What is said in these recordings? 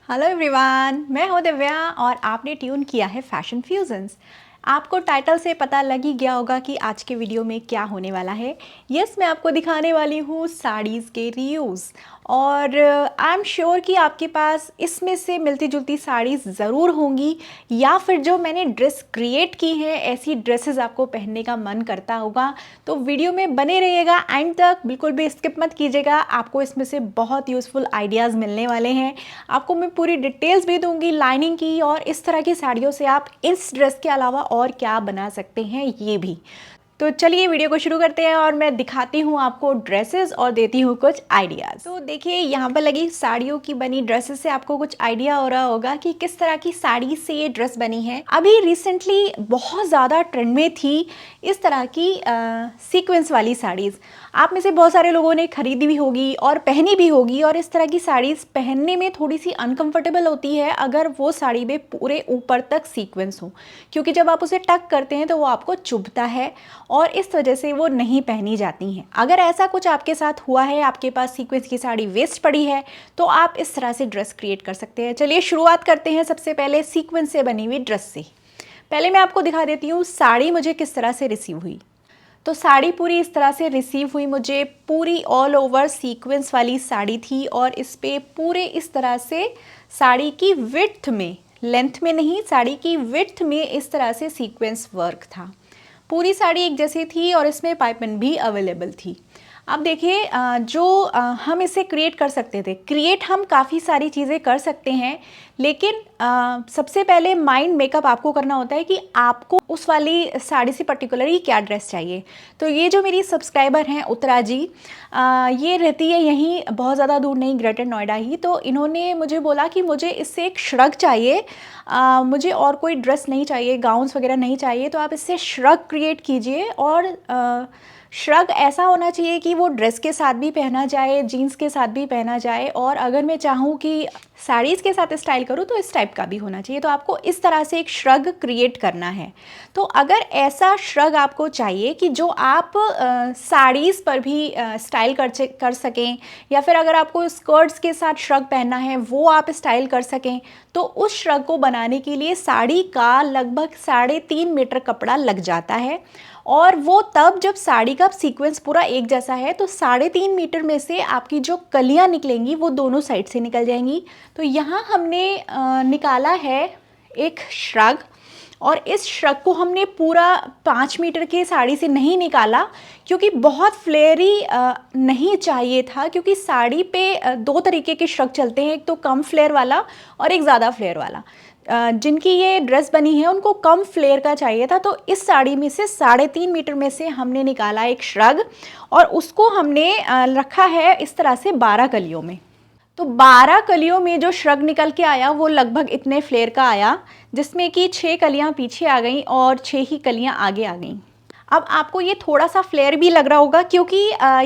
Hello everyone, मैं हूं दिव्या और आपने ट्यून किया है फैशन फ्यूजन्स। आपको टाइटल से पता लग ही गया होगा कि आज के वीडियो में क्या होने वाला है। यस, मैं आपको दिखाने वाली हूँ साड़ीज़ के रिव्यूज़ और आई एम श्योर कि आपके पास इसमें से मिलती जुलती साड़ीज़ ज़रूर होंगी या फिर जो मैंने ड्रेस क्रिएट की हैं ऐसी ड्रेसेस आपको पहनने का मन करता होगा। तो वीडियो में बने रहिएगा एंड तक, बिल्कुल भी स्किप मत कीजिएगा। आपको इसमें से बहुत यूज़फुल आइडियाज़ मिलने वाले हैं। आपको मैं पूरी डिटेल्स भी दूंगी लाइनिंग की और इस तरह की साड़ियों से आप इस ड्रेस के अलावा और क्या बना सकते हैं ये भी। तो चलिए वीडियो को शुरू करते हैं और मैं दिखाती हूँ आपको ड्रेसेस और देती हूँ कुछ आइडियाज़। तो देखिए, यहाँ पर लगी साड़ियों की बनी ड्रेसेस से आपको कुछ आइडिया हो रहा होगा कि किस तरह की साड़ी से ये ड्रेस बनी है। अभी रिसेंटली बहुत ज़्यादा ट्रेंड में थी इस तरह की सीक्वेंस वाली साड़ीज़। आप में से बहुत सारे लोगों ने खरीदी भी होगी और पहनी भी होगी। और इस तरह की साड़ीज़ पहनने में थोड़ी सी अनकंफर्टेबल होती है अगर वो साड़ी में पूरे ऊपर तक सीक्वेंस हो, क्योंकि जब आप उसे टक करते हैं तो वो आपको चुभता है और इस वजह से वो नहीं पहनी जाती हैं। अगर ऐसा कुछ आपके साथ हुआ है, आपके पास सीक्वेंस की साड़ी वेस्ट पड़ी है, तो आप इस तरह से ड्रेस क्रिएट कर सकते हैं। चलिए शुरुआत करते हैं सबसे पहले सीक्वेंस से बनी हुई ड्रेस से। पहले मैं आपको दिखा देती हूँ साड़ी मुझे किस तरह से रिसीव हुई। तो साड़ी पूरी इस तरह से रिसीव हुई मुझे। पूरी ऑल ओवर सीक्वेंस वाली साड़ी थी और इस पे पूरे इस तरह से साड़ी की विड्थ में, लेंथ में नहीं, साड़ी की विड्थ में इस तरह से सीक्वेंस वर्क था। पूरी साड़ी एक जैसी थी और इसमें पाइपिंग भी अवेलेबल थी। अब देखिए, हम इसे क्रिएट कर सकते थे। क्रिएट हम काफ़ी सारी चीज़ें कर सकते हैं, लेकिन सबसे पहले माइंड मेकअप आपको करना होता है कि आपको उस वाली साड़ी से पर्टिकुलरली क्या ड्रेस चाहिए। तो ये जो मेरी सब्सक्राइबर हैं उत्तरा जी, ये रहती है यहीं, बहुत ज़्यादा दूर नहीं, ग्रेटर नोएडा ही। तो इन्होंने मुझे बोला कि मुझे इससे एक श्रग चाहिए, मुझे और कोई ड्रेस नहीं चाहिए, गाउन्स वगैरह नहीं चाहिए, तो आप इससे श्रग क्रिएट कीजिए। और श्रग ऐसा होना चाहिए कि वो ड्रेस के साथ भी पहना जाए, जीन्स के साथ भी पहना जाए, और अगर मैं चाहूँ कि साड़ीज़ के साथ स्टाइल करूँ तो इस टाइप का भी होना चाहिए। तो आपको इस तरह से एक श्रग क्रिएट करना है। तो अगर ऐसा श्रग आपको चाहिए कि जो आप साड़ीज़ पर भी स्टाइल कर सकें, या फिर अगर आपको स्कर्ट्स के साथ श्रग पहनना है वो आप स्टाइल कर सकें, तो उस श्रग को बनाने के लिए साड़ी का लगभग 3.5 मीटर कपड़ा लग जाता है। और वो तब जब साड़ी का सीक्वेंस पूरा एक जैसा है, तो 3.5 मीटर में से आपकी जो कलियां निकलेंगी वो दोनों साइड से निकल जाएंगी। तो यहाँ हमने निकाला है एक श्रग, और इस श्रग को हमने पूरा 5 मीटर की साड़ी से नहीं निकाला, क्योंकि बहुत फ्लेयरी नहीं चाहिए था। क्योंकि साड़ी पे दो तरीके के श्रग चलते हैं, एक तो कम फ्लेयर वाला और एक ज़्यादा फ्लेयर वाला। जिनकी ये ड्रेस बनी है उनको कम फ्लेयर का चाहिए था। तो इस साड़ी में से 3.5 मीटर में से हमने निकाला एक श्रग, और उसको हमने रखा है इस तरह से 12 कलियों में। तो 12 कलियों में जो श्रग निकल के आया वो लगभग इतने फ्लेयर का आया, जिसमें कि 6 कलियां पीछे आ गईं और 6 ही कलियां आगे आ गईं। अब आपको ये थोड़ा सा फ्लेयर भी लग रहा होगा, क्योंकि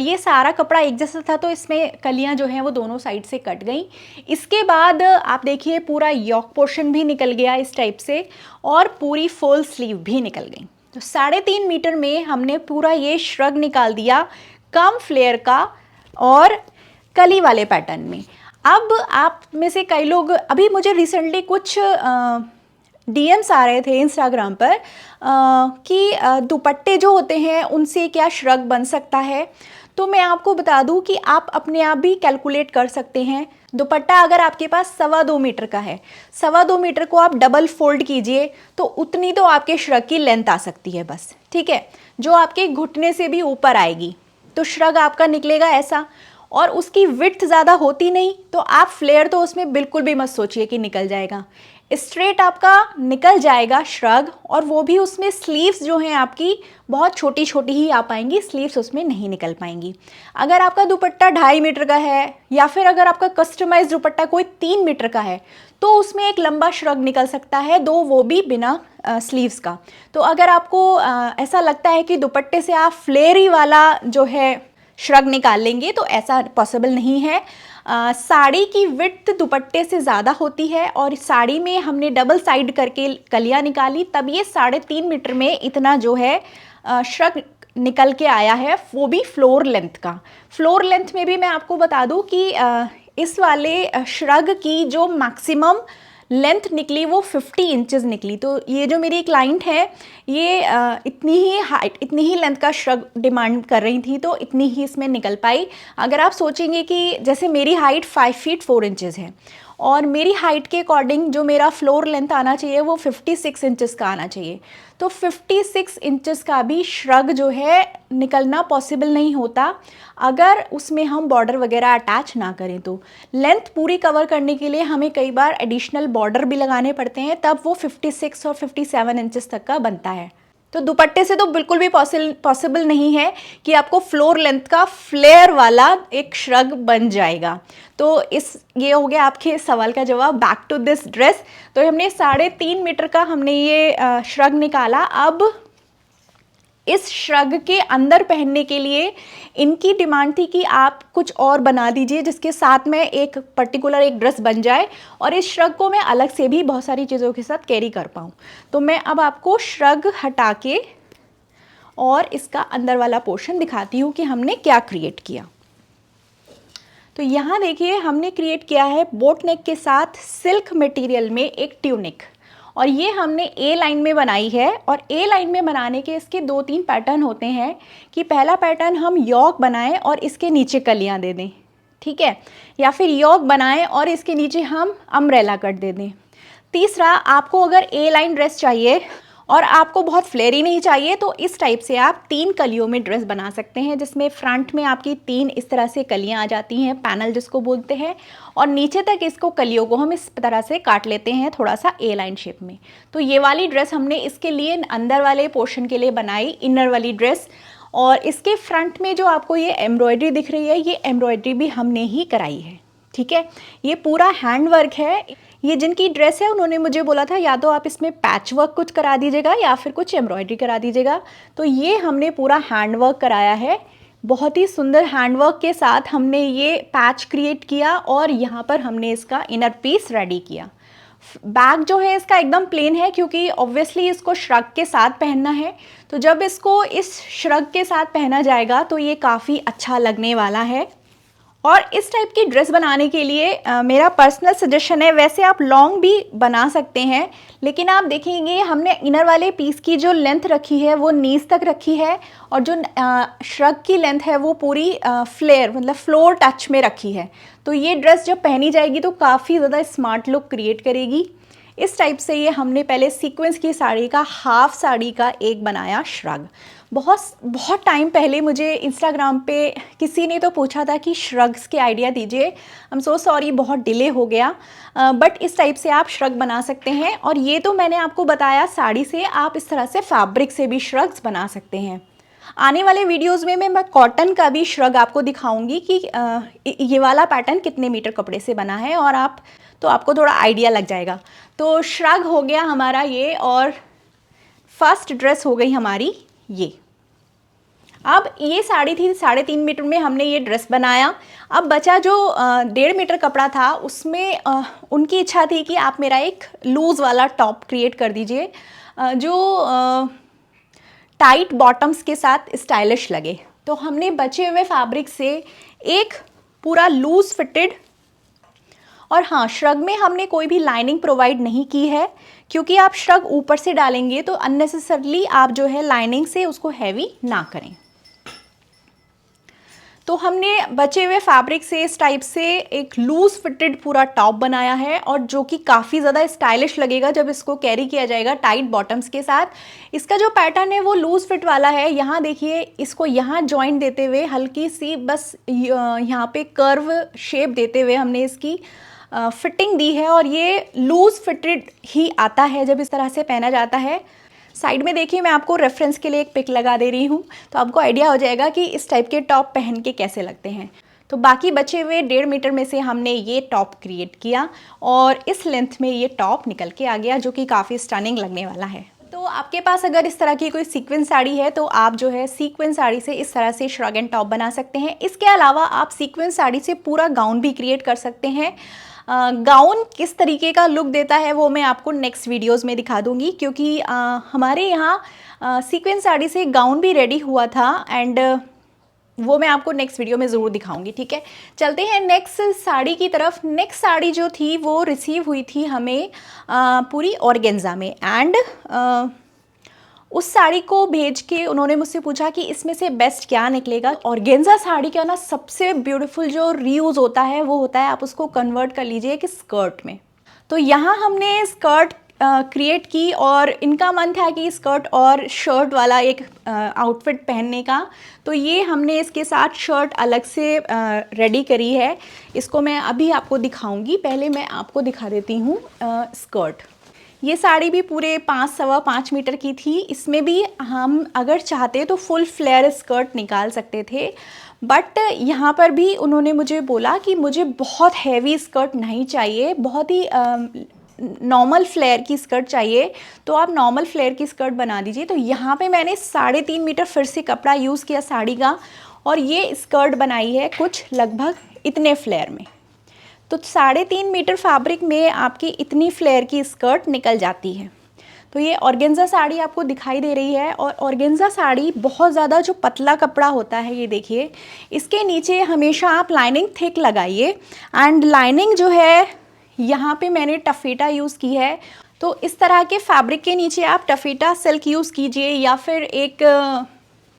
ये सारा कपड़ा एक जैसा था, तो इसमें कलियां जो हैं वो दोनों साइड से कट गई। इसके बाद आप देखिए पूरा यॉक पोर्शन भी निकल गया इस टाइप से, और पूरी फुल स्लीव भी निकल गई। तो 3.5 मीटर में हमने पूरा ये श्रग निकाल दिया, कम फ्लेयर का और कली वाले पैटर्न में। अब आप में से कई लोग, अभी मुझे रिसेंटली कुछ डीएम्स आ रहे थे इंस्टाग्राम पर कि दुपट्टे जो होते हैं उनसे क्या श्रग बन सकता है। तो मैं आपको बता दूं कि आप अपने आप भी कैलकुलेट कर सकते हैं। दुपट्टा अगर आपके पास 2.25 मीटर का है, 2.25 मीटर को आप डबल फोल्ड कीजिए तो उतनी तो आपके श्रग की लेंथ आ सकती है बस, ठीक है, जो आपके घुटने से भी ऊपर आएगी। तो श्रग आपका निकलेगा ऐसा, और उसकी विड्थ ज़्यादा होती नहीं, तो आप फ्लेयर तो उसमें बिल्कुल भी मत सोचिए कि निकल जाएगा। स्ट्रेट आपका निकल जाएगा श्रग, और वो भी उसमें स्लीव्स जो हैं आपकी बहुत छोटी छोटी ही आ पाएंगी, स्लीव्स उसमें नहीं निकल पाएंगी। अगर आपका दुपट्टा 2.5 मीटर का है, या फिर अगर आपका कस्टमाइज दुपट्टा कोई 3 मीटर का है, तो उसमें एक लंबा श्रग निकल सकता है, दो वो भी बिना स्लीव्स का। तो अगर आपको ऐसा लगता है कि दुपट्टे से आप फ्लेयरी वाला जो है श्रग निकाल लेंगे, तो ऐसा पॉसिबल नहीं है। साड़ी की विड्थ दुपट्टे से ज़्यादा होती है, और साड़ी में हमने डबल साइड करके कलियां निकाली, तब ये 3.5 मीटर में इतना जो है श्रग निकल के आया है, वो भी फ्लोर लेंथ का। फ्लोर लेंथ में भी मैं आपको बता दूं कि इस वाले श्रग की जो मैक्सिमम लेंथ निकली वो 50 इंचेस निकली। तो ये जो मेरी क्लाइंट है ये इतनी ही हाइट, इतनी ही लेंथ का श्रग डिमांड कर रही थी, तो इतनी ही इसमें निकल पाई। अगर आप सोचेंगे कि जैसे मेरी हाइट 5 फीट 4 इंचेस है और मेरी हाइट के अकॉर्डिंग जो मेरा फ्लोर लेंथ आना चाहिए वो 56 इंचेस का आना चाहिए, तो 56 इंचेस का भी श्रग जो है निकलना पॉसिबल नहीं होता अगर उसमें हम बॉर्डर वगैरह अटैच ना करें। तो लेंथ पूरी कवर करने के लिए हमें कई बार एडिशनल बॉर्डर भी लगाने पड़ते हैं, तब वो 56 और 57 इंचेस तक का बनता है। तो दुपट्टे से तो बिल्कुल भी पॉसिबल नहीं है कि आपको फ्लोर लेंथ का फ्लेयर वाला एक श्रग बन जाएगा। तो ये हो गया आपके सवाल का जवाब। Back to this dress. तो हमने 3.5 मीटर का हमने ये श्रग निकाला। अब इस श्रग के अंदर पहनने के लिए इनकी डिमांड थी कि आप कुछ और बना दीजिए जिसके साथ में एक पर्टिकुलर एक ड्रेस बन जाए और इस श्रग को मैं अलग से भी बहुत सारी चीज़ों के साथ कैरी कर पाऊँ। तो मैं अब आपको श्रग हटा के और इसका अंदर वाला पोर्शन दिखाती हूँ कि हमने क्या क्रिएट किया। तो यहाँ देखिए हमने क्रिएट किया है बोट नेक के साथ सिल्क मटेरियल में एक ट्यूनिक, और ये हमने ए लाइन में बनाई है। और ए लाइन में बनाने के इसके 2-3 पैटर्न होते हैं कि पहला पैटर्न हम यॉक बनाएं और इसके नीचे कलियां दे दें, ठीक है, या फिर यॉक बनाएं और इसके नीचे हम अम्ब्रेला कट दे दें। तीसरा, आपको अगर ए लाइन ड्रेस चाहिए और आपको बहुत फ्लेरी नहीं चाहिए तो इस टाइप से आप 3 कलियों में ड्रेस बना सकते हैं, जिसमें फ्रंट में आपकी 3 इस तरह से कलियां आ जाती हैं, पैनल जिसको बोलते हैं, और नीचे तक इसको कलियों को हम इस तरह से काट लेते हैं थोड़ा सा ए लाइन शेप में। तो ये वाली ड्रेस हमने इसके लिए अंदर वाले पोर्शन के लिए बनाई, इनर वाली ड्रेस। और इसके फ्रंट में जो आपको ये एम्ब्रॉयडरी दिख रही है, ये एम्ब्रॉयडरी भी हमने ही कराई है, ठीक है। ये पूरा हैंड वर्क है। ये जिनकी ड्रेस है उन्होंने मुझे बोला था या तो आप इसमें पैच वर्क कुछ करा दीजिएगा या फिर कुछ एम्ब्रॉयडरी करा दीजिएगा। तो ये हमने पूरा हैंड वर्क कराया है, बहुत ही सुंदर हैंड वर्क के साथ हमने ये पैच क्रिएट किया और यहाँ पर हमने इसका इनर पीस रेडी किया। बैक जो है इसका एकदम प्लेन है क्योंकि ऑब्वियसली इसको श्रग के साथ पहनना है, तो जब इसको इस श्रग के साथ पहना जाएगा तो ये काफ़ी अच्छा लगने वाला है। और इस टाइप की ड्रेस बनाने के लिए मेरा पर्सनल सजेशन है, वैसे आप लॉन्ग भी बना सकते हैं, लेकिन आप देखेंगे हमने इनर वाले पीस की जो लेंथ रखी है वो नीज तक रखी है और जो श्रग की लेंथ है वो पूरी फ्लेयर मतलब फ्लोर टच में रखी है। तो ये ड्रेस जब पहनी जाएगी तो काफ़ी ज़्यादा स्मार्ट लुक क्रिएट करेगी। इस टाइप से ये हमने पहले सीक्वेंस की साड़ी का हाफ साड़ी का एक बनाया श्रग। बहुत टाइम पहले मुझे इंस्टाग्राम पे किसी ने तो पूछा था कि श्रग्स के आइडिया दीजिए। आई एम सो सॉरी, बहुत डिले हो गया, बट इस टाइप से आप श्रग बना सकते हैं। और ये तो मैंने आपको बताया साड़ी से, आप इस तरह से फैब्रिक से भी श्रग्स बना सकते हैं। आने वाले वीडियोस में मैं कॉटन का भी श्रग आपको दिखाऊंगी कि ये वाला पैटर्न कितने मीटर कपड़े से बना है और आपको थोड़ा आइडिया लग जाएगा। तो श्रग हो गया हमारा ये, और फर्स्ट ड्रेस हो गई हमारी ये। अब ये साड़ी थी 3.5 मीटर में हमने ये ड्रेस बनाया। अब बचा जो 1.5 मीटर कपड़ा था उसमें उनकी इच्छा थी कि आप मेरा एक लूज़ वाला टॉप क्रिएट कर दीजिए जो टाइट बॉटम्स के साथ स्टाइलिश लगे। तो हमने बचे हुए फैब्रिक से एक पूरा लूज फिटेड, और हाँ, श्रग में हमने कोई भी लाइनिंग प्रोवाइड नहीं की है क्योंकि आप श्रग ऊपर से डालेंगे तो अननेसेसरली आप जो है लाइनिंग से उसको हैवी ना करें। तो हमने बचे हुए फैब्रिक से इस टाइप से एक लूज फिटेड पूरा टॉप बनाया है और जो कि काफ़ी ज़्यादा स्टाइलिश लगेगा जब इसको कैरी किया जाएगा टाइट बॉटम्स के साथ। इसका जो पैटर्न है वो लूज फिट वाला है। यहाँ देखिए, इसको यहाँ जॉइंट देते हुए हल्की सी बस यहाँ पे कर्व शेप देते हुए हमने इसकी फिटिंग दी है और ये लूज फिटेड ही आता है जब इस तरह से पहना जाता है। साइड में देखिए, मैं आपको रेफरेंस के लिए एक पिक लगा दे रही हूँ तो आपको आइडिया हो जाएगा कि इस टाइप के टॉप पहन के कैसे लगते हैं। तो बाकी बचे हुए 1.5 मीटर में से हमने ये टॉप क्रिएट किया और इस लेंथ में ये टॉप निकल के आ गया जो कि काफ़ी स्टनिंग लगने वाला है। तो आपके पास अगर इस तरह की कोई सीक्वेंस साड़ी है तो आप जो है सीक्वेंस साड़ी से इस तरह से श्रग एंड टॉप बना सकते हैं। इसके अलावा आप सीक्वेंस साड़ी से पूरा गाउन भी क्रिएट कर सकते हैं। गाउन किस तरीके का लुक देता है वो मैं आपको नेक्स्ट वीडियोस में दिखा दूंगी क्योंकि हमारे यहाँ सीक्वेंस साड़ी से गाउन भी रेडी हुआ था एंड वो मैं आपको नेक्स्ट वीडियो में ज़रूर दिखाऊंगी, ठीक है। चलते हैं नेक्स्ट साड़ी की तरफ। नेक्स्ट साड़ी जो थी वो रिसीव हुई थी हमें पूरी ऑर्गेन्जा में, एंड उस साड़ी को भेज के उन्होंने मुझसे पूछा कि इसमें से बेस्ट क्या निकलेगा। ऑर्गेन्जा साड़ी का ना सबसे ब्यूटीफुल जो रीयूज़ होता है वो होता है आप उसको कन्वर्ट कर लीजिए कि स्कर्ट में। तो यहाँ हमने स्कर्ट क्रिएट की और इनका मन था कि स्कर्ट और शर्ट वाला एक आउटफिट पहनने का, तो ये हमने इसके साथ शर्ट अलग से रेडी करी है। इसको मैं अभी आपको दिखाऊंगी, पहले मैं आपको दिखा देती हूँ स्कर्ट। ये साड़ी भी पूरे 5 सवा 5 मीटर की थी। इसमें भी हम अगर चाहते तो फुल फ्लेयर स्कर्ट निकाल सकते थे, बट यहाँ पर भी उन्होंने मुझे बोला कि मुझे बहुत हैवी स्कर्ट नहीं चाहिए, बहुत ही नॉर्मल फ्लेयर की स्कर्ट चाहिए, तो आप नॉर्मल फ्लेयर की स्कर्ट बना दीजिए। तो यहाँ पे मैंने 3.5 मीटर फिर से कपड़ा यूज़ किया साड़ी का, और ये स्कर्ट बनाई है कुछ लगभग इतने फ्लेयर में। तो 3.5 मीटर फैब्रिक में आपकी इतनी फ्लेयर की स्कर्ट निकल जाती है। तो ये ऑर्गेन्जा साड़ी आपको दिखाई दे रही है, और ऑर्गेन्जा साड़ी बहुत ज़्यादा जो पतला कपड़ा होता है, ये देखिए, इसके नीचे हमेशा आप लाइनिंग थिक लगाइए। एंड लाइनिंग जो है यहाँ पे मैंने टफेटा यूज़ की है। तो इस तरह के फैब्रिक के नीचे आप टफेटा सिल्क यूज़ कीजिए, या फिर एक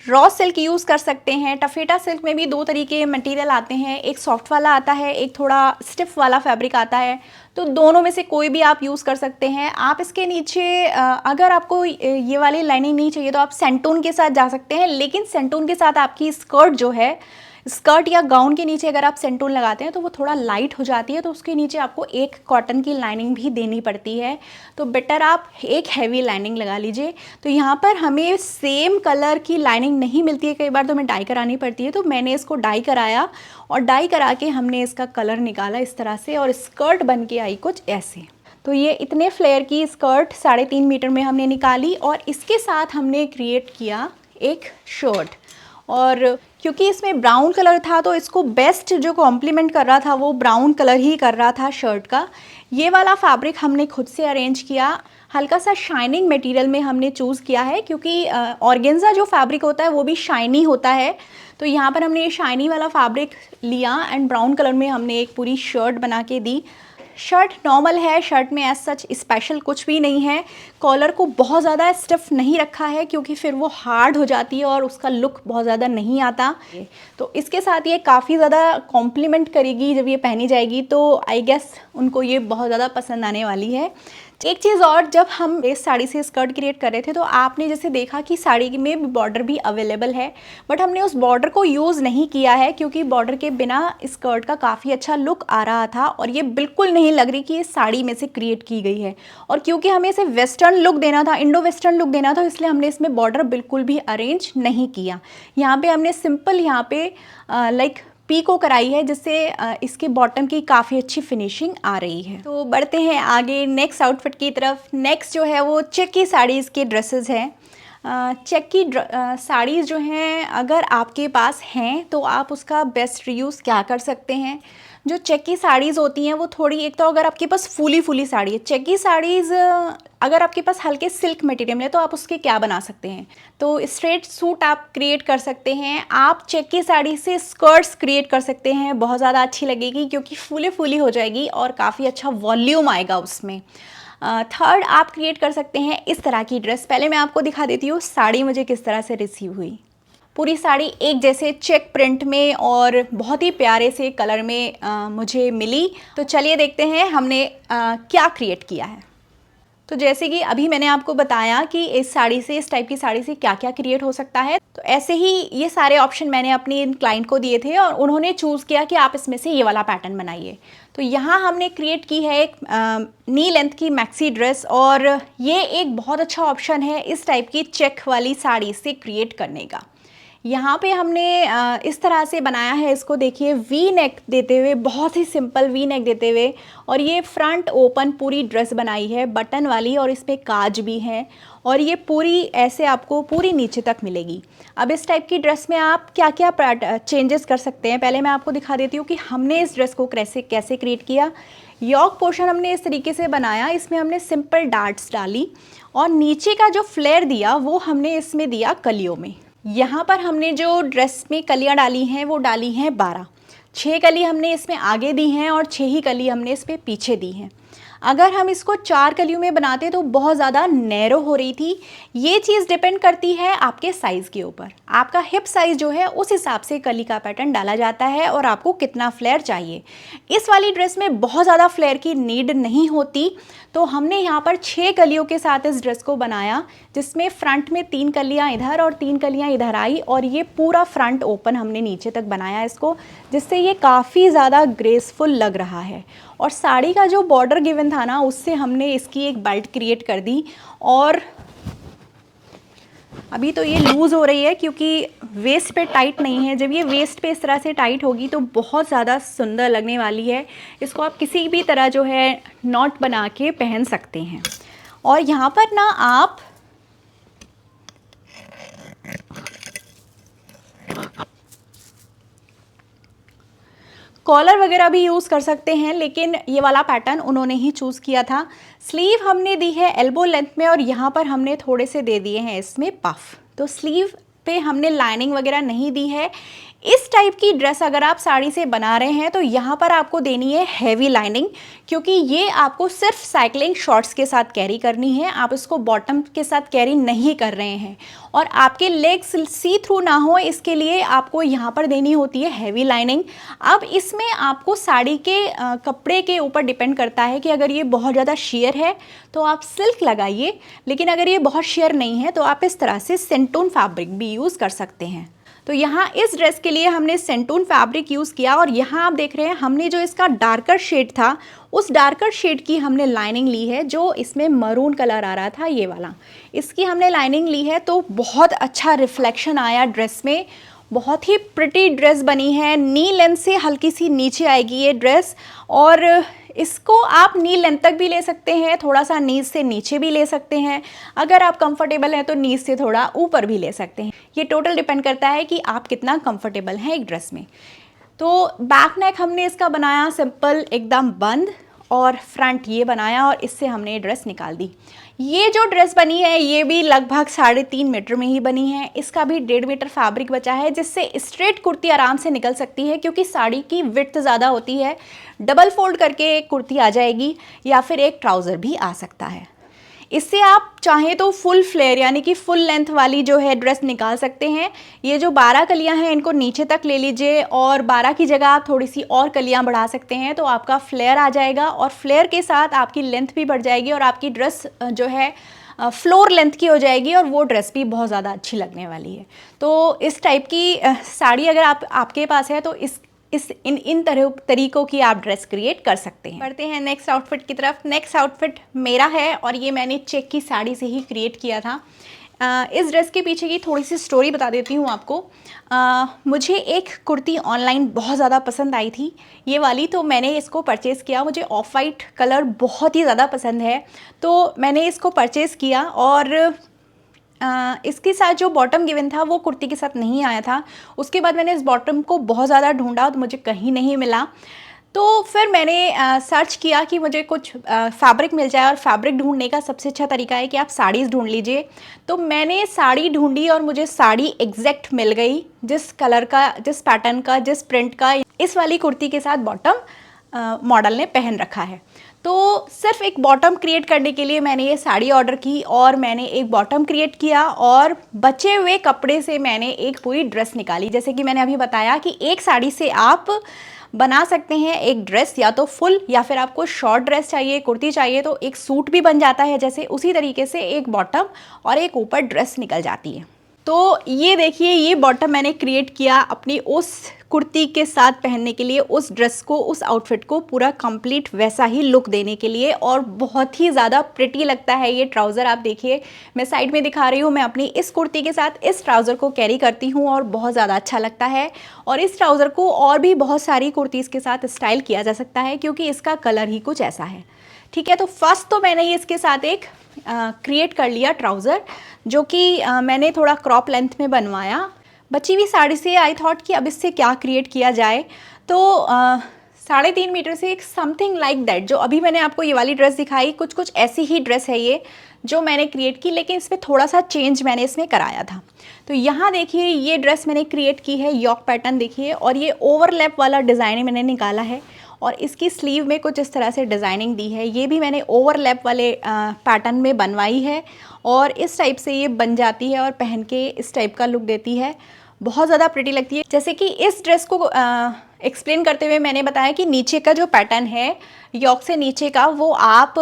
रॉ सिल्क यूज़ कर सकते हैं। टफेटा सिल्क में भी 2 तरीके के मटेरियल आते हैं, एक सॉफ्ट वाला आता है, एक थोड़ा स्टिफ वाला फैब्रिक आता है। तो दोनों में से कोई भी आप यूज़ कर सकते हैं। आप इसके नीचे अगर आपको ये वाली लाइनिंग नहीं चाहिए तो आप सेंटून के साथ जा सकते हैं, लेकिन सेंटून के साथ आपकी स्कर्ट जो है, स्कर्ट या गाउन के नीचे अगर आप सेंटून लगाते हैं तो वो थोड़ा लाइट हो जाती है, तो उसके नीचे आपको एक कॉटन की लाइनिंग भी देनी पड़ती है। तो बेटर आप एक हैवी लाइनिंग लगा लीजिए। तो यहाँ पर हमें सेम कलर की लाइनिंग नहीं मिलती है, कई बार तो हमें डाई करानी पड़ती है। तो मैंने इसको डाई कराया, और डाई करा के हमने इसका कलर निकाला इस तरह से, और स्कर्ट बन के आई कुछ ऐसे। तो ये इतने फ्लेयर की स्कर्ट 3.5 मीटर में हमने निकाली, और इसके साथ हमने क्रिएट किया एक शर्ट। और क्योंकि इसमें ब्राउन कलर था तो इसको बेस्ट जो कॉम्प्लीमेंट कर रहा था वो ब्राउन कलर ही कर रहा था शर्ट का। ये वाला फैब्रिक हमने खुद से अरेंज किया, हल्का सा शाइनिंग मटेरियल में हमने चूज़ किया है, क्योंकि ऑर्गेन्जा जो फैब्रिक होता है वो भी शाइनी होता है। तो यहाँ पर हमने ये शाइनी वाला फैब्रिक लिया, एंड ब्राउन कलर में हमने एक पूरी शर्ट बना के दी। शर्ट नॉर्मल है, शर्ट में एज सच स्पेशल कुछ भी नहीं है। कॉलर को बहुत ज़्यादा स्टिफ नहीं रखा है, क्योंकि फिर वो हार्ड हो जाती है और उसका लुक बहुत ज़्यादा नहीं आता। तो इसके साथ ये काफ़ी ज़्यादा कॉम्प्लीमेंट करेगी जब ये पहनी जाएगी, तो आई गेस उनको ये बहुत ज़्यादा पसंद आने वाली है। एक चीज़ और, जब हम इस साड़ी से स्कर्ट क्रिएट कर रहे थे तो आपने जैसे देखा कि साड़ी में बॉर्डर भी अवेलेबल है, बट हमने उस बॉर्डर को यूज़ नहीं किया है, क्योंकि बॉर्डर के बिना स्कर्ट का काफ़ी अच्छा लुक आ रहा था, और ये बिल्कुल नहीं लग रही कि ये साड़ी में से क्रिएट की गई है। और क्योंकि हमें इसे वेस्टर्न लुक देना था, इंडो वेस्टर्न लुक देना था, इसलिए हमने इसमें बॉर्डर बिल्कुल भी अरेंज नहीं किया। यहाँ पर हमने सिंपल यहाँ पे लाइक पीको कराई है, जिससे इसके बॉटम की काफ़ी अच्छी फिनिशिंग आ रही है। तो बढ़ते हैं आगे नेक्स्ट आउटफिट की तरफ। नेक्स्ट जो है वो चेक की साड़ीज़ के ड्रेसेस हैं। चेक की साड़ीज़ जो हैं अगर आपके पास हैं तो आप उसका बेस्ट रीयूज़ क्या कर सकते हैं। जो चेक की साड़ीज़ होती हैं वो थोड़ी, एक तो अगर आपके पास फुली साड़ी है, चेक की साड़ीज़ अगर आपके पास हल्के सिल्क मटेरियल है तो आप उसके क्या बना सकते हैं। तो स्ट्रेट सूट आप क्रिएट कर सकते हैं। आप चेक की साड़ी से स्कर्ट्स क्रिएट कर सकते हैं, बहुत ज़्यादा अच्छी लगेगी क्योंकि फुली हो जाएगी और काफ़ी अच्छा वॉल्यूम आएगा उसमें। थर्ड, आप क्रिएट कर सकते हैं इस तरह की ड्रेस। पहले मैं आपको दिखा देती हूँ साड़ी मुझे किस तरह से रिसीव हुई। पूरी साड़ी एक जैसे चेक प्रिंट में और बहुत ही प्यारे से कलर में मुझे मिली। तो चलिए देखते हैं हमने क्या क्रिएट किया है। तो जैसे कि अभी मैंने आपको बताया कि इस साड़ी से, इस टाइप की साड़ी से क्या क्या क्रिएट हो सकता है, तो ऐसे ही ये सारे ऑप्शन मैंने अपनी क्लाइंट को दिए थे और उन्होंने चूज़ किया कि आप इसमें से ये वाला पैटर्न बनाइए। तो यहाँ हमने क्रिएट की है एक नी लेंथ की मैक्सी ड्रेस, और ये एक बहुत अच्छा ऑप्शन है इस टाइप की चेक वाली साड़ी से क्रिएट करने का। यहाँ पे हमने इस तरह से बनाया है इसको, देखिए वी नेक देते हुए, बहुत ही सिंपल वी नेक देते हुए, और ये फ्रंट ओपन पूरी ड्रेस बनाई है बटन वाली, और इसमें काज भी है, और ये पूरी ऐसे आपको पूरी नीचे तक मिलेगी। अब इस टाइप की ड्रेस में आप क्या क्या चेंजेस कर सकते हैं, पहले मैं आपको दिखा देती हूँ कि हमने इस ड्रेस को कैसे क्रिएट किया। यॉक पोर्शन हमने इस तरीके से बनाया, इसमें हमने सिंपल डार्ट्स डाली, और नीचे का जो फ्लेयर दिया वो हमने इसमें दिया कलियों में। यहाँ पर हमने जो ड्रेस में कलियाँ डाली हैं वो डाली हैं 12। 6 कली हमने इसमें आगे दी हैं और 6 ही कली हमने इसमें पीछे दी हैं। अगर हम इसको 4 कलियों में बनाते तो बहुत ज़्यादा नैरो हो रही थी। ये चीज़ डिपेंड करती है आपके साइज़ के ऊपर। आपका हिप साइज़ जो है उस हिसाब से कली का पैटर्न डाला जाता है और आपको कितना फ्लेयर चाहिए। इस वाली ड्रेस में बहुत ज़्यादा फ्लेयर की नीड नहीं होती, तो हमने यहाँ पर 6 कलियों के साथ इस ड्रेस को बनाया, जिसमें फ्रंट में 3 कलियाँ इधर और 3 कलियाँ इधर आई और ये पूरा फ्रंट ओपन हमने नीचे तक बनाया इसको, जिससे ये काफ़ी ज़्यादा ग्रेसफुल लग रहा है। और साड़ी का जो बॉर्डर गिवन था ना, उससे हमने इसकी एक बेल्ट क्रिएट कर दी। और अभी तो ये लूज़ हो रही है क्योंकि वेस्ट पे टाइट नहीं है। जब ये वेस्ट पे इस तरह से टाइट होगी तो बहुत ज़्यादा सुंदर लगने वाली है। इसको आप किसी भी तरह जो है नॉट बना के पहन सकते हैं। और यहाँ पर ना आप कॉलर वगैरह भी यूज़ कर सकते हैं, लेकिन ये वाला पैटर्न उन्होंने ही चूज़ किया था। स्लीव हमने दी है एल्बो लेंथ में और यहाँ पर हमने थोड़े से दे दिए हैं इसमें पफ। तो स्लीव पे हमने लाइनिंग वगैरह नहीं दी है। इस टाइप की ड्रेस अगर आप साड़ी से बना रहे हैं तो यहाँ पर आपको देनी है हैवी लाइनिंग, क्योंकि ये आपको सिर्फ साइक्लिंग शॉर्ट्स के साथ कैरी करनी है। आप इसको बॉटम के साथ कैरी नहीं कर रहे हैं और आपके लेग्स सी थ्रू ना हो, इसके लिए आपको यहाँ पर देनी होती है हैवी लाइनिंग। अब इसमें आपको साड़ी के कपड़े के ऊपर डिपेंड करता है कि अगर ये बहुत ज़्यादा शेयर है तो आप सिल्क लगाइए, लेकिन अगर ये बहुत शेयर नहीं है तो आप इस तरह से सेंटून फैब्रिक भी यूज़ कर सकते हैं। तो यहाँ इस ड्रेस के लिए हमने सेंटून फैब्रिक यूज़ किया और यहाँ आप देख रहे हैं हमने जो इसका डार्कर शेड था उस डार्कर शेड की हमने लाइनिंग ली है। जो इसमें मरून कलर आ रहा था ये वाला, इसकी हमने लाइनिंग ली है, तो बहुत अच्छा रिफ्लेक्शन आया ड्रेस में। बहुत ही प्रिटी ड्रेस बनी है। नी लेंथ से हल्की सी नीचे आएगी ये ड्रेस और इसको आप नी लेंथ तक भी ले सकते हैं, थोड़ा सा नीज से नीचे भी ले सकते हैं। अगर आप कंफर्टेबल हैं तो नीज से थोड़ा ऊपर भी ले सकते हैं। ये टोटल डिपेंड करता है कि आप कितना कंफर्टेबल हैं एक ड्रेस में। तो बैक नेक हमने इसका बनाया सिंपल एकदम बंद और फ्रंट ये बनाया और इससे हमने ड्रेस निकाल दी। ये जो ड्रेस बनी है ये भी लगभग 3.5 मीटर में ही बनी है। इसका भी 1.5 मीटर फैब्रिक बचा है, जिससे स्ट्रेट कुर्ती आराम से निकल सकती है, क्योंकि साड़ी की विड्थ ज़्यादा होती है। डबल फोल्ड करके एक कुर्ती आ जाएगी या फिर एक ट्राउज़र भी आ सकता है। इससे आप चाहें तो फुल फ्लेयर यानी कि फुल लेंथ वाली जो है ड्रेस निकाल सकते हैं। ये जो 12 कलियां हैं इनको नीचे तक ले लीजिए और 12 की जगह आप थोड़ी सी और कलियां बढ़ा सकते हैं, तो आपका फ्लेयर आ जाएगा और फ्लेयर के साथ आपकी लेंथ भी बढ़ जाएगी और आपकी ड्रेस जो है फ्लोर लेंथ की हो जाएगी और वो ड्रेस भी बहुत ज़्यादा अच्छी लगने वाली है। तो इस टाइप की साड़ी अगर आपके पास है तो इन तरीकों की आप ड्रेस क्रिएट कर सकते हैं। बढ़ते हैं नेक्स्ट आउटफिट की तरफ। नेक्स्ट आउटफिट मेरा है और ये मैंने चेक की साड़ी से ही क्रिएट किया था। इस ड्रेस के पीछे की थोड़ी सी स्टोरी बता देती हूँ आपको। मुझे एक कुर्ती ऑनलाइन बहुत ज़्यादा पसंद आई थी, ये वाली, तो मैंने इसको परचेज़ किया। मुझे ऑफ वाइट कलर बहुत ही ज़्यादा पसंद है, तो मैंने इसको परचेज़ किया और इसके साथ जो बॉटम गिवन था वो कुर्ती के साथ नहीं आया था। उसके बाद मैंने इस बॉटम को बहुत ज़्यादा ढूंढा तो मुझे कहीं नहीं मिला। तो फिर मैंने सर्च किया कि मुझे कुछ फैब्रिक मिल जाए, और फैब्रिक ढूंढने का सबसे अच्छा तरीका है कि आप साड़ीज़ ढूंढ लीजिए। तो मैंने साड़ी ढूंढी और मुझे साड़ी एग्जैक्ट मिल गई, जिस कलर का, जिस पैटर्न का, जिस प्रिंट का इस वाली कुर्ती के साथ बॉटम मॉडल ने पहन रखा है। तो सिर्फ एक बॉटम क्रिएट करने के लिए मैंने ये साड़ी ऑर्डर की और मैंने एक बॉटम क्रिएट किया और बचे हुए कपड़े से मैंने एक पूरी ड्रेस निकाली। जैसे कि मैंने अभी बताया कि एक साड़ी से आप बना सकते हैं एक ड्रेस, या तो फुल या फिर आपको शॉर्ट ड्रेस चाहिए, कुर्ती चाहिए तो एक सूट भी बन जाता है। जैसे उसी तरीके से एक बॉटम और एक ऊपर ड्रेस निकल जाती है। तो ये देखिए, ये बॉटम मैंने क्रिएट किया अपनी उस कुर्ती के साथ पहनने के लिए, उस ड्रेस को, उस आउटफिट को पूरा कंप्लीट वैसा ही लुक देने के लिए, और बहुत ही ज़्यादा प्रिटी लगता है ये ट्राउज़र। आप देखिए, मैं साइड में दिखा रही हूँ, मैं अपनी इस कुर्ती के साथ इस ट्राउज़र को कैरी करती हूँ और बहुत ज़्यादा अच्छा लगता है। और इस ट्राउज़र को और भी बहुत सारी कुर्तीज़ के साथ स्टाइल किया जा सकता है, क्योंकि इसका कलर ही कुछ ऐसा है। ठीक है, तो फर्स्ट तो मैंने ये इसके साथ एक क्रिएट कर लिया ट्राउज़र, जो कि मैंने थोड़ा क्रॉप लेंथ में बनवाया। बची हुई साड़ी से आई थॉट कि अब इससे क्या क्रिएट किया जाए। तो 3.5 मीटर से एक समथिंग लाइक दैट, जो अभी मैंने आपको ये वाली ड्रेस दिखाई, कुछ कुछ ऐसी ही ड्रेस है ये जो मैंने क्रिएट की, लेकिन इसमें थोड़ा सा चेंज मैंने इसमें कराया था। तो यहाँ देखिए ये ड्रेस मैंने क्रिएट की है, यॉक पैटर्न देखिए, और ये ओवरलैप वाला डिज़ाइन मैंने निकाला है और इसकी स्लीव में कुछ इस तरह से डिज़ाइनिंग दी है। ये भी मैंने ओवरलैप वाले पैटर्न में बनवाई है और इस टाइप से ये बन जाती है और पहन के इस टाइप का लुक देती है, बहुत ज़्यादा प्रिटी लगती है। जैसे कि इस ड्रेस को एक्सप्लेन करते हुए मैंने बताया कि नीचे का जो पैटर्न है यॉक से नीचे का, वो आप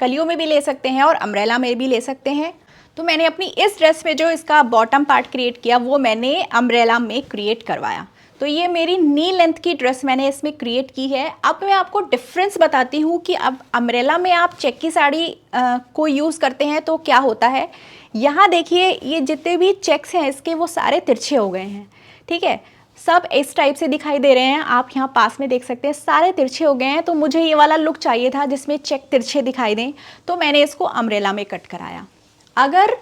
कलियों में भी ले सकते हैं और अम्ब्रेला में भी ले सकते हैं। तो मैंने अपनी इस ड्रेस में जो इसका बॉटम पार्ट क्रिएट किया वो मैंने अम्ब्रेला में क्रिएट करवाया। तो ये मेरी नी लेंथ की ड्रेस मैंने इसमें क्रिएट की है। अब मैं आपको डिफरेंस बताती हूँ कि अब अम्ब्रेला में आप चेक की साड़ी को यूज़ करते हैं तो क्या होता है। यहाँ देखिए ये जितने भी चेक्स हैं इसके वो सारे तिरछे हो गए हैं, ठीक है, सब इस टाइप से दिखाई दे रहे हैं। आप यहाँ पास में देख सकते हैं सारे तिरछे हो गए हैं। तो मुझे ये वाला लुक चाहिए था जिसमें चेक तिरछे दिखाई दें, तो मैंने इसको अम्ब्रेला में कट कराया। अगर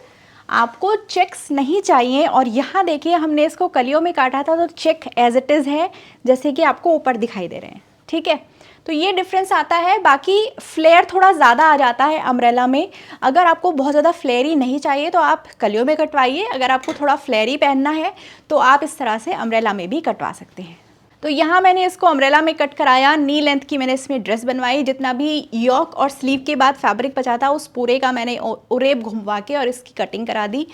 आपको चेक्स नहीं चाहिए, और यहाँ देखिए हमने इसको कलियों में काटा था तो चेक एज इट इज़ है जैसे कि आपको ऊपर दिखाई दे रहे हैं, ठीक है। तो ये डिफरेंस आता है। बाकी फ्लेयर थोड़ा ज़्यादा आ जाता है अम्ब्रेला में। अगर आपको बहुत ज़्यादा फ्लेयरी नहीं चाहिए तो आप कलियों में कटवाइए, अगर आपको थोड़ा फ्लेयरी पहनना है तो आप इस तरह से अम्ब्रेला में भी कटवा सकते हैं। तो यहाँ मैंने इसको अम्ब्रेला में कट कराया। नी लेंथ की मैंने इसमें ड्रेस बनवाई। जितना भी यॉक और स्लीव के बाद फैब्रिक बचा था उस पूरे का मैंने उरेब घुमवा के और इसकी कटिंग करा दी।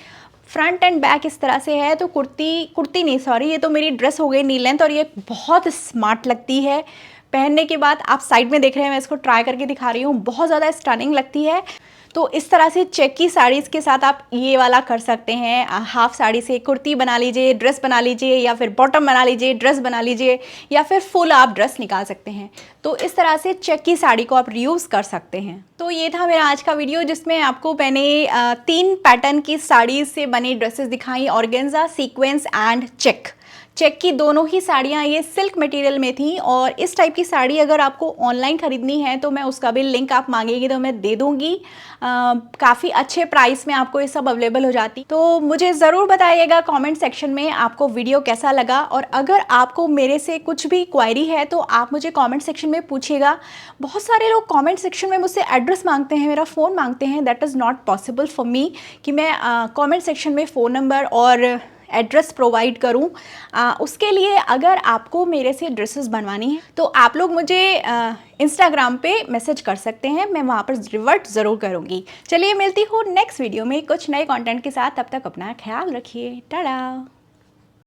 फ्रंट एंड बैक इस तरह से है। तो कुर्ती नहीं, सॉरी, ये तो मेरी ड्रेस हो गई नी लेंथ, और ये बहुत स्मार्ट लगती है पहनने के बाद। आप साइड में देख रहे हैं, मैं इसको ट्राई करके दिखा रही हूँ, बहुत ज़्यादा स्टनिंग लगती है। तो इस तरह से चेक की साड़ीज़ के साथ आप ये वाला कर सकते हैं। हाफ साड़ी से कुर्ती बना लीजिए, ड्रेस बना लीजिए, या फिर बॉटम बना लीजिए, ड्रेस बना लीजिए, या फिर फुल आप ड्रेस निकाल सकते हैं। तो इस तरह से चेक की साड़ी को आप रीयूज़ कर सकते हैं। तो ये था मेरा आज का वीडियो जिसमें आपको मैंने 3 पैटर्न की साड़ीज़ से बनी ड्रेसेस दिखाई, organza, sequins and check. Check की दोनों ही साड़ियाँ ये सिल्क मटेरियल में थी, और इस टाइप की साड़ी अगर आपको ऑनलाइन ख़रीदनी है तो मैं उसका भी लिंक आप मांगेगी तो मैं दे दूँगी। काफ़ी अच्छे प्राइस में आपको ये सब अवेलेबल हो जाती। तो मुझे ज़रूर बताइएगा कमेंट सेक्शन में आपको वीडियो कैसा लगा, और अगर आपको मेरे से कुछ भी क्वायरी है तो आप मुझे कमेंट सेक्शन में पूछिएगा। बहुत सारे लोग कमेंट सेक्शन में मुझसे एड्रेस मांगते हैं, मेरा फ़ोन मांगते हैं। That is not possible for me कि मैं कमेंट सेक्शन में फ़ोन नंबर और एड्रेस प्रोवाइड करूं। उसके लिए अगर आपको मेरे से ड्रेसेस बनवानी है तो आप लोग मुझे इंस्टाग्राम पे मैसेज कर सकते हैं, मैं वहाँ पर रिवर्ट ज़रूर करूँगी। चलिए मिलती हूँ नेक्स्ट वीडियो में कुछ नए कंटेंट के साथ, तब तक अपना ख्याल रखिए। टाटा।